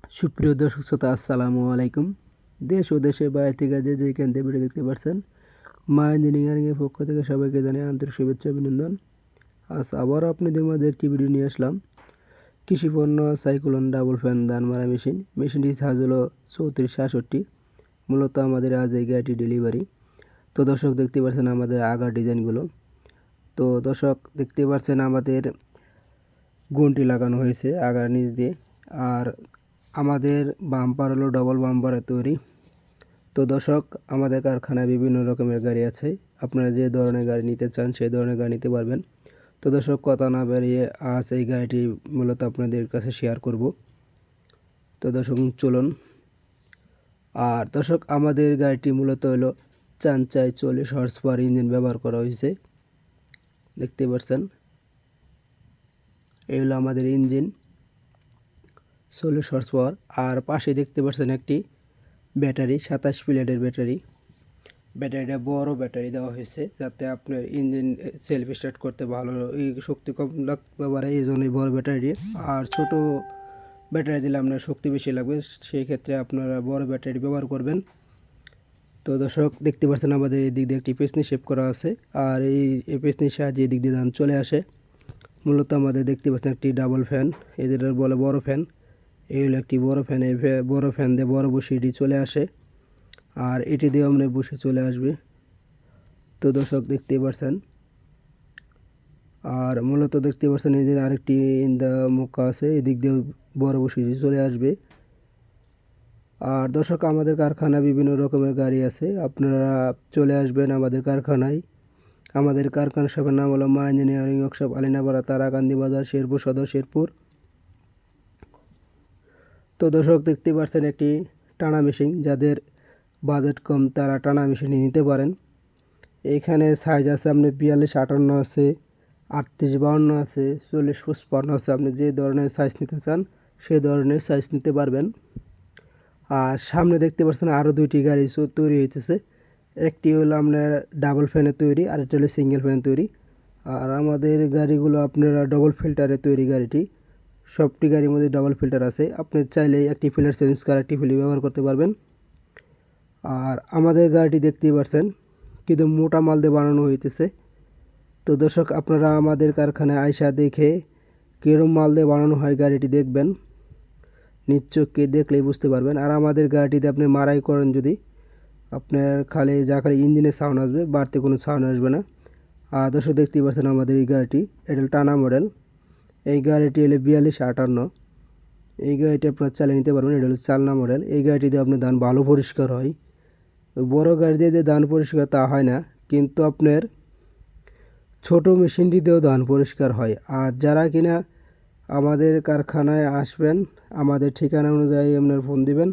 সুপ্রিয় দর্শক শ্রোতা, আসসালামু আলাইকুম। দেশ ও দেশের বাইরে থেকে যে যেখান থেকে ভিডিও দেখতে পাচ্ছেন, মা ইঞ্জিনিয়ারিংয়ের পক্ষ থেকে সবাইকে জানাই আন্তরিক শুভেচ্ছা অভিনন্দন। আজ আবারও আপনাদের মাঝে একটি ভিডিও নিয়ে আসলাম। কৃষিপণ্য সাইক্লোন ডাবল ফ্যান ধান মারা মেশিনটির সাইজ হলো 34-66। মূলত আমাদের আজ এই গাড়িটি ডেলিভারি। তো দর্শক দেখতে পাচ্ছেন আমাদের আগার ডিজাইনগুলো। তো দর্শক দেখতে পাচ্ছেন আমাদের ঘন্টি লাগানো হয়েছে আগার নিচ দিয়ে। আর আমাদের বাম্পার হলো ডবল বাম্পারে তৈরি। তো দর্শক, আমাদের কারখানায় বিভিন্ন রকমের গাড়ি আছে। আপনারা যে ধরনের গাড়ি নিতে চান সেই ধরনের গাড়ি নিতে পারবেন। তো দর্শক, কথা না বেরিয়ে আজ এই গাড়িটি মূলত আপনাদের কাছে শেয়ার করব। তো দর্শক চলুন। আর দর্শক, আমাদের গাড়িটি মূলত হলো চাঞ্চাই 40 হর্স পাওয়ার ইঞ্জিন ব্যবহার করা হয়েছে। দেখতে পাচ্ছেন এই হলো আমাদের ইঞ্জিন 40 হর্স পাওয়ার। আর পাশে দেখতে পাচ্ছেন একটি ব্যাটারি, 27 প্লেটের ব্যাটারিটা বড় ব্যাটারি দেওয়া হয়েছে, যাতে আপনার ইঞ্জিন সেলফ স্টার্ট করতে ভালো শক্তি কম লাগতে পারে, এই জন্যই বড় ব্যাটারি। আর ছোট ব্যাটারি দিলে আপনার শক্তি বেশি লাগবে, সেই ক্ষেত্রে আপনারা বড় ব্যাটারি ব্যবহার করবেন। তো দর্শক দেখতে পাচ্ছেন আমাদের এই দিক দিয়ে একটি পেছনি শেপ করা আছে। আর এই পেছনির সাহায্যে এই দিক দিয়ে ধান চলে আসে। মূলত আমাদের দেখতে পাচ্ছেন একটি ডাবল ফ্যান, এদের বলে বড় ফ্যান। এই হলো একটি বড় ফ্যান, এই বড় ফ্যান দিয়ে বড় বসিটি চলে আসে, আর এটি দিয়ে আপনার বসে চলে আসবে। তো দর্শক দেখতেই পাচ্ছেন। আর মূলত দেখতে পাচ্ছেন এই যে আরেকটি ইন্দা মুখা আছে, এদিক দিয়ে বড় বসে চলে আসবে। আর দর্শক, আমাদের কারখানায় বিভিন্ন রকমের গাড়ি আছে, আপনারা চলে আসবেন আমাদের কারখানায়। আমাদের কারখানার সবার নাম হলো মা ইঞ্জিনিয়ারিং ওয়ার্কশপ, আলিনাপাড়া, তারাকান্দি বাজার, শেরপুর সদর, শেরপুর। তো দর্শক দেখতে পাচ্ছেন একটি টানা মেশিন, যাদের বাজেট কম তারা টানা মেশিন নিতে পারেন। এখানে সাইজ আছে আপনার 42-58 আছে, 38-52 আছে, 40-55 আছে। আপনি যে ধরনের সাইজ নিতে চান সেই ধরনের সাইজ নিতে পারবেন। আর সামনে দেখতে পাচ্ছেন আরও দুইটি গাড়ি তৈরি হইতেছে। একটি হলো আপনার ডাবল ফ্যানের তৈরি, আর একটা হলো সিঙ্গেল ফ্যানের তৈরি। আর আমাদের গাড়িগুলো আপনারা ডবল ফিল্টারে তৈরি গাড়িটি। সবটি গাড়ির মধ্যে ডবল ফিল্টার আছে, আপনি চাইলে একটি ফিল্টার চেঞ্জ করে একটি ফিল্টার ব্যবহার করতে পারবেন। আর আমাদের গাড়িটি দেখতেই পাচ্ছেন কিন্তু মোটা মাল দিয়ে বানানো হইতেছে। তো দর্শক, আপনারা আমাদের কারখানায় আয়সা দেখে কীরকম মাল দিয়ে বানানো হয় গাড়িটি দেখবেন, নিজ চোখে দেখলেই বুঝতে পারবেন। আর আমাদের গাড়িটিতে আপনি মারাই করেন যদি, আপনার খালি ইঞ্জিনের সাউন্ড আসবে, বাড়তি কোনো সাউন্ড আসবে না। আর দর্শক দেখতেই পাচ্ছেন আমাদের এই গাড়িটি, এটা টানা মডেল। এই গাড়িটি হলো 42-58। এই গাড়িটি আপনার চালিয়ে নিতে পারবেন, এটা হলো চালনা মডেল। এই গাড়িটিতে আপনার ধান ভালো পরিষ্কার হয়। বড় গাড়ি দিয়ে যে ধান পরিষ্কার তা হয় না, কিন্তু আপনার ছোট মেশিনটি দিয়েও ধান পরিষ্কার হয়। আর যারা কিনা আমাদের কারখানায় আসবেন, আমাদের ঠিকানা অনুযায়ী আপনার ফোন দিবেন,